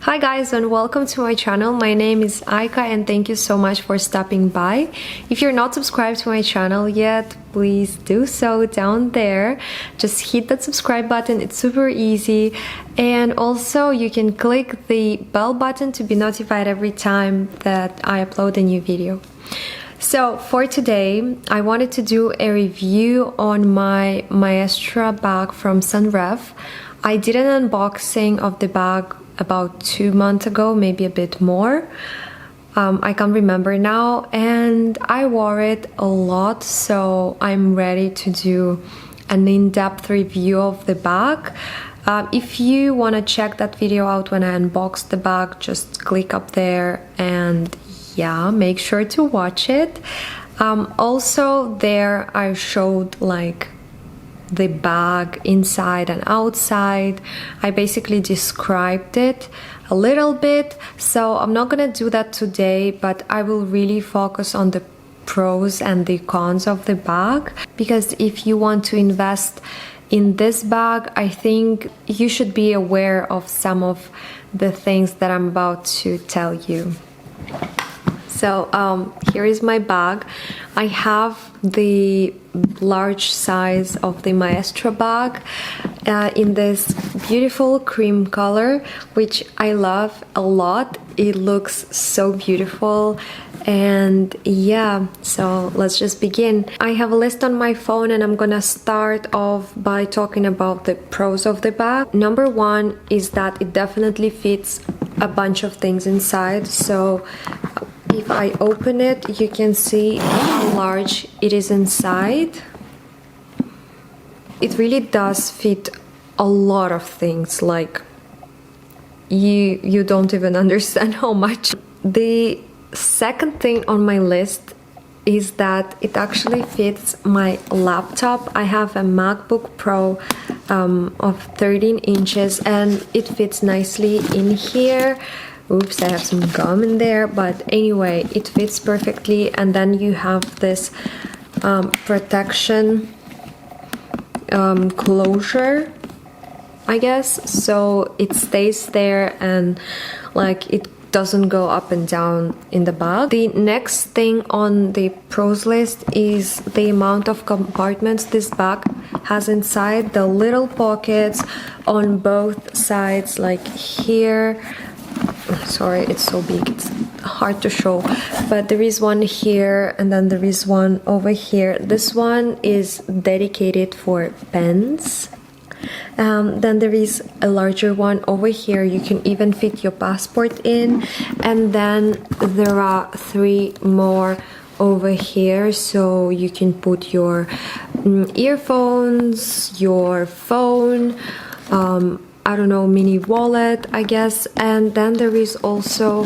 Hi guys, and welcome to my channel. My name is Aika and thank you so much for stopping by. If you're not subscribed to my channel yet, please do so down there. Just hit that subscribe button, it's super easy. And also you can click the bell button to be notified every time that I upload a new video. So for today, I wanted to do a review on my Maestra bag from Senreve. I did an unboxing of the bag about 2 months ago, maybe a bit more. I can't remember now, and I wore it a lot, so I'm ready to do an in-depth review of the bag. If you want to check that video out when I unboxed the bag, just click up there and yeah, make sure to watch it. Also there I showed like the bag inside and outside. I basically described it a little bit, so I'm not gonna do that today, but I will really focus on the pros and the cons of the bag, because if you want to invest in this bag, I think you should be aware of some of the things that I'm about to tell you. So here is my bag. I have the large size of the Maestra bag in this beautiful cream color, which I love a lot. It looks so beautiful. And yeah, so let's just begin. I have a list on my phone and I'm gonna start off by talking about the pros of the bag. Number one is that it definitely fits a bunch of things inside. So if I open it, you can see how large it is inside. It really does fit a lot of things, like you don't even understand how much. The second thing on my list is that it actually fits my laptop. I have a MacBook Pro of 13 inches and it fits nicely in here. Oops, I have some gum in there, but anyway, it fits perfectly. And then you have this protection closure, I guess, so it stays there and like it doesn't go up and down in the bag. The next thing on the pros list is the amount of compartments this bag has inside. The little pockets on both sides, like here. Sorry, it's so big, it's hard to show, but there is one here and then there is one over here. This one is dedicated for pens. Then there is a larger one over here. You can even fit your passport in, and then there are 3 more over here, so you can put your earphones, your phone, I don't know, mini wallet, I guess. And then there is also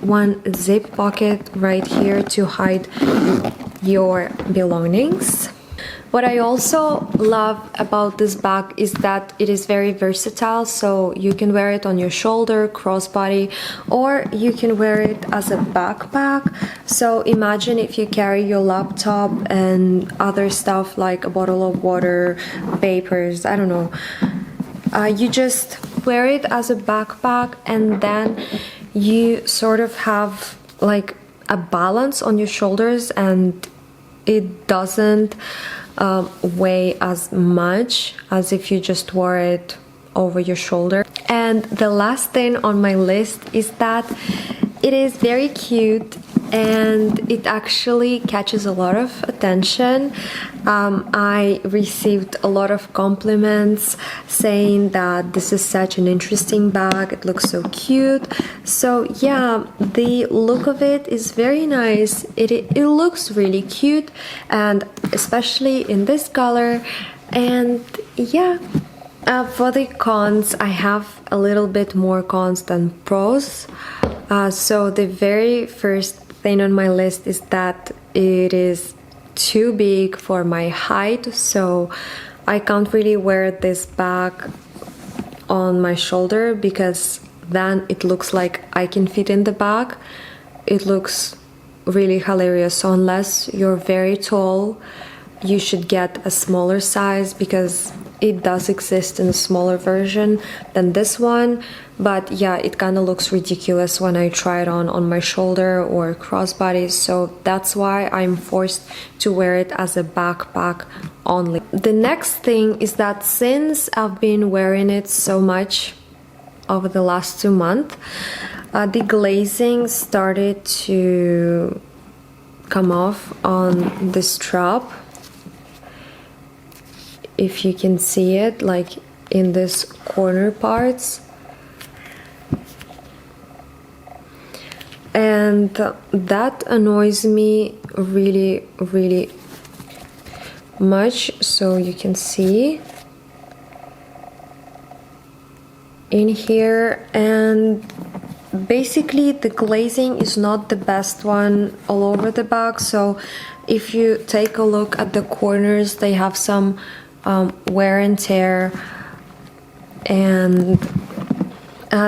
one zip pocket right here to hide your belongings. What I also love about this bag is that it is very versatile, so you can wear it on your shoulder, crossbody, or you can wear it as a backpack. So imagine if you carry your laptop and other stuff like a bottle of water, papers, I don't know. You just wear it as a backpack and then you sort of have like a balance on your shoulders and it doesn't weigh as much as if you just wore it over your shoulder. And the last thing on my list is that it is very cute and it actually catches a lot of attention. I received a lot of compliments saying that this is such an interesting bag, it looks so cute. So yeah, the look of it is very nice. It looks really cute, and especially in this color. And yeah, for the cons, I have a little bit more cons than pros. So the very first thing on my list is that it is too big for my height, so I can't really wear this bag on my shoulder because then it looks like I can fit in the bag. It looks really hilarious. So unless you're very tall, you should get a smaller size, because it does exist in a smaller version than this one, but yeah, it kind of looks ridiculous when I try it on my shoulder or crossbody, so that's why I'm forced to wear it as a backpack only. The next thing is that since I've been wearing it so much over the last 2 months, the glazing started to come off on the strap. If you can see it, like in this corner parts, and that annoys me really much. So you can see in here, and basically the glazing is not the best one all over the bag. So if you take a look at the corners, they have some wear and tear, and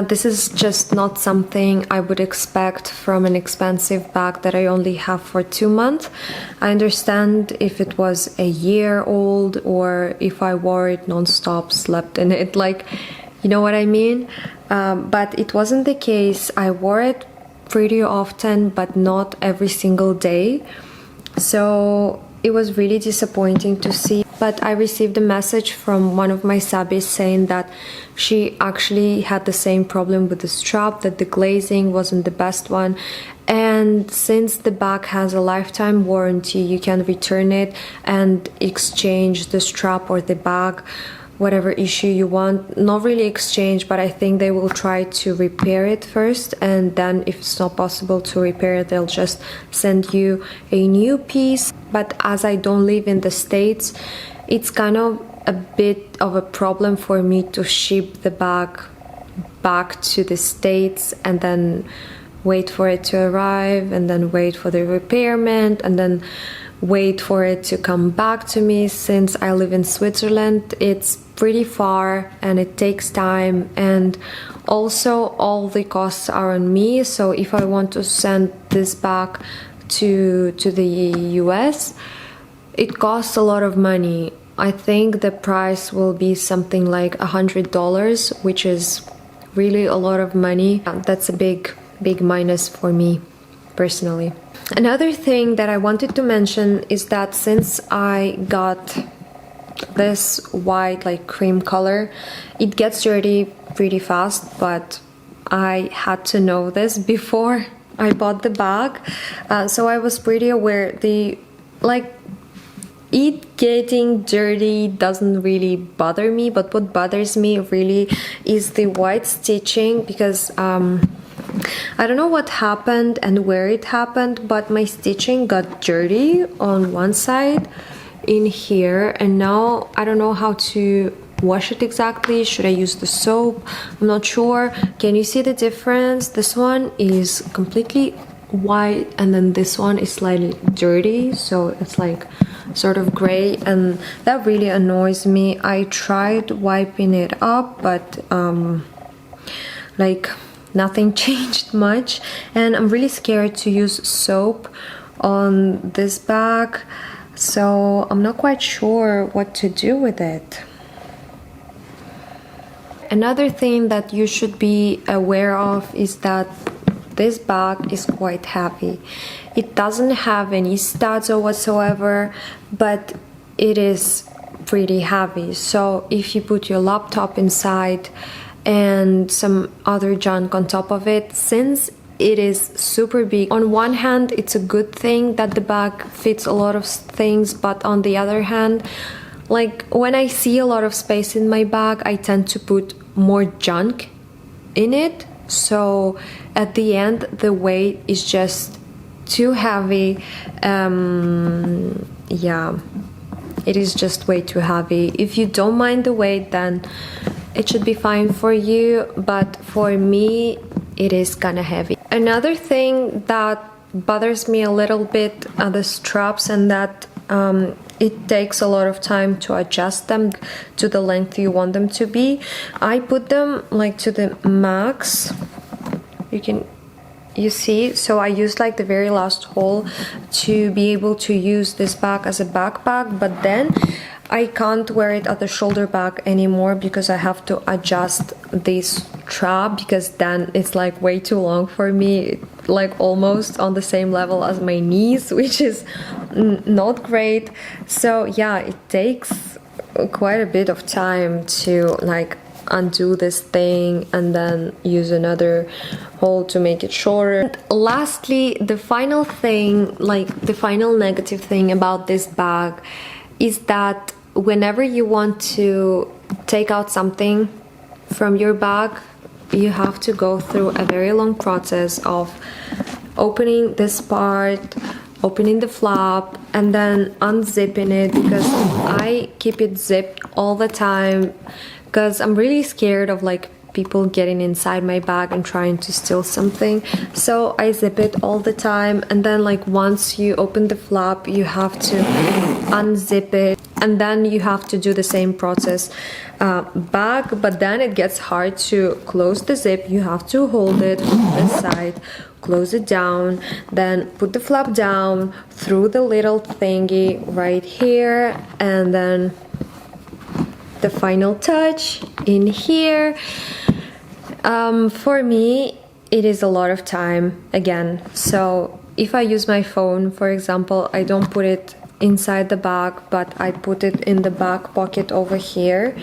this is just not something I would expect from an expensive bag that I only have for 2 months. I understand if it was a year old, or if I wore it non-stop, slept in it, like, you know what I mean? But it wasn't the case. I wore it pretty often, but not every single day. So it was really disappointing to see. But I received a message from one of my subbies saying that she actually had the same problem with the strap, that the glazing wasn't the best one. And since the bag has a lifetime warranty, you can return it and exchange the strap or the bag, whatever issue you want. Not really exchange, but I think they will try to repair it first, and then if it's not possible to repair it, they'll just send you a new piece. But as I don't live in the States, it's kind of a bit of a problem for me to ship the bag back to the States and then wait for it to arrive, and then wait for the repairment, and then wait for it to come back to me. Since I live in Switzerland, it's pretty far and it takes time, and also all the costs are on me. So if I want to send this back to the US, it costs a lot of money. I think the price will be something like $100, which is really a lot of money. That's a big minus for me personally. Another thing that I wanted to mention is that since I got this white, like cream color, it gets dirty pretty fast, but I had to know this before I bought the bag. So I was pretty aware it getting dirty doesn't really bother me, but what bothers me really is the white stitching, because I don't know what happened and where it happened, but my stitching got dirty on one side in here, and now I don't know how to wash it exactly. Should I use the soap? I'm not sure. Can you see the difference? This one is completely white, and then this one is slightly dirty, so it's like sort of gray, and that really annoys me. I tried wiping it up, but like nothing changed much, and I'm really scared to use soap on this bag, so I'm not quite sure what to do with it. Another thing that you should be aware of is that this bag is quite heavy. It doesn't have any studs or whatsoever, but it is pretty heavy. So if you put your laptop inside and some other junk on top of it, since it is super big, on one hand it's a good thing that the bag fits a lot of things, but on the other hand, like when I see a lot of space in my bag, I tend to put more junk in it. So at the end, the weight is just too heavy. Yeah, it is just way too heavy. If you don't mind the weight, then it should be fine for you, but for me it is kind of heavy. Another thing that bothers me a little bit are the straps, and that it takes a lot of time to adjust them to the length you want them to be. I put them like to the max, you see, so I used like the very last hole to be able to use this bag as a backpack, but then I can't wear it at the shoulder bag anymore because I have to adjust this strap, because then it's like way too long for me, like almost on the same level as my knees, which is not great. So yeah, it takes quite a bit of time to like undo this thing and then use another hole to make it shorter. And lastly, the final thing, like the final negative thing about this bag is that whenever you want to take out something from your bag, you have to go through a very long process of opening this part, opening the flap, and then unzipping it, because I keep it zipped all the time because I'm really scared of like people getting inside my bag and trying to steal something. So I zip it all the time, and then like once you open the flap, you have to unzip it, and then you have to do the same process back. But then it gets hard to close the zip. You have to hold it from this side, close it down, then put the flap down through the little thingy right here, and then the final touch in here. For me, it is a lot of time again. So if I use my phone, for example, I don't put it inside the bag, but I put it in the back pocket over here.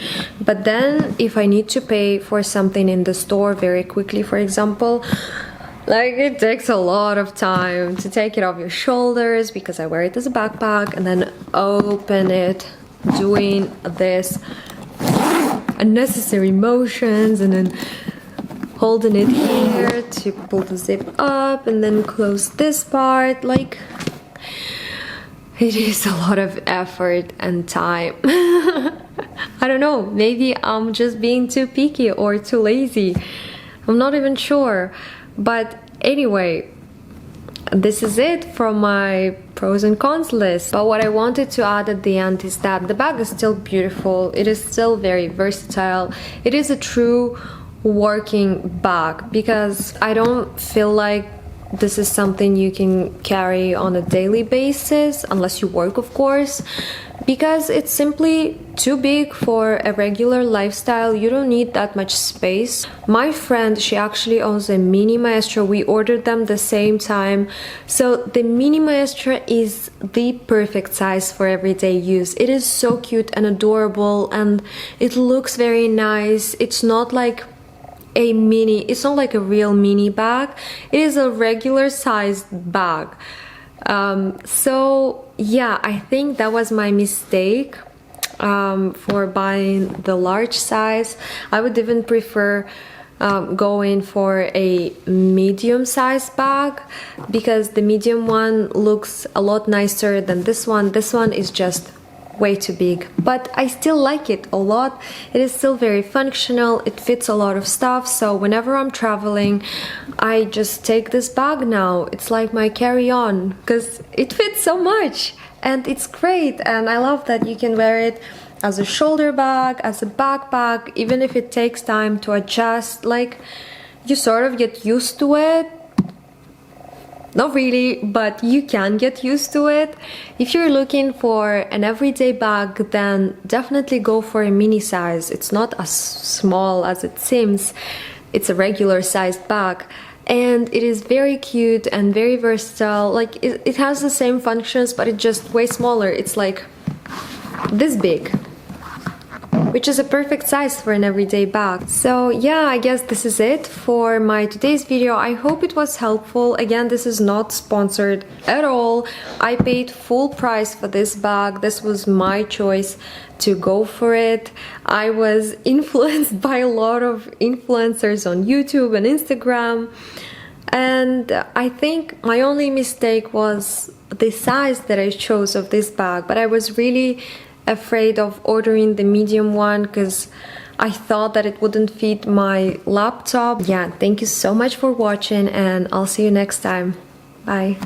But then if I need to pay for something in the store very quickly, for example, like it takes a lot of time to take it off your shoulders, because I wear it as a backpack, and then open it, doing this unnecessary motions, and then holding it here to pull the zip up, and then close this part. Like, it is a lot of effort and time. I don't know, maybe I'm just being too picky or too lazy. I'm not even sure. But anyway, this is it from my pros and cons list. But what I wanted to add at the end is that the bag is still beautiful. It is still very versatile. It is a true working bag, because I don't feel like this is something you can carry on a daily basis, unless you work, of course, because it's simply too big for a regular lifestyle. You don't need that much space. My friend, she actually owns a mini Maestra. We ordered them the same time. So the mini Maestra is the perfect size for everyday use. It is so cute and adorable, and it looks very nice. It's not like a mini, it's not like a real mini bag. It is a regular sized bag. So yeah, I think that was my mistake for buying the large size. I would even prefer going for a medium sized bag, because the medium one looks a lot nicer than this one. This one is just way too big, but I still like it a lot. It is still very functional. It fits a lot of stuff. So whenever I'm traveling, I just take this bag now. It's like my carry-on, because it fits so much and it's great. And I love that you can wear it as a shoulder bag, as a backpack, even if it takes time to adjust. Like, you sort of get used to it. Not really, but you can get used to it. If you're looking for an everyday bag, then definitely go for a mini size. It's not as small as it seems. It's a regular sized bag, and it is very cute and very versatile. Like, it has the same functions, but it's just way smaller. It's like this big, which is a perfect size for an everyday bag. So yeah, I guess this is it for my today's video. I hope it was helpful. Again, this is not sponsored at all. I paid full price for this bag. This was my choice to go for it. I was influenced by a lot of influencers on YouTube and Instagram, and I think my only mistake was the size that I chose of this bag. But I was really afraid of ordering the medium one because I thought that it wouldn't fit my laptop. Yeah, thank you so much for watching, and I'll see you next time. Bye.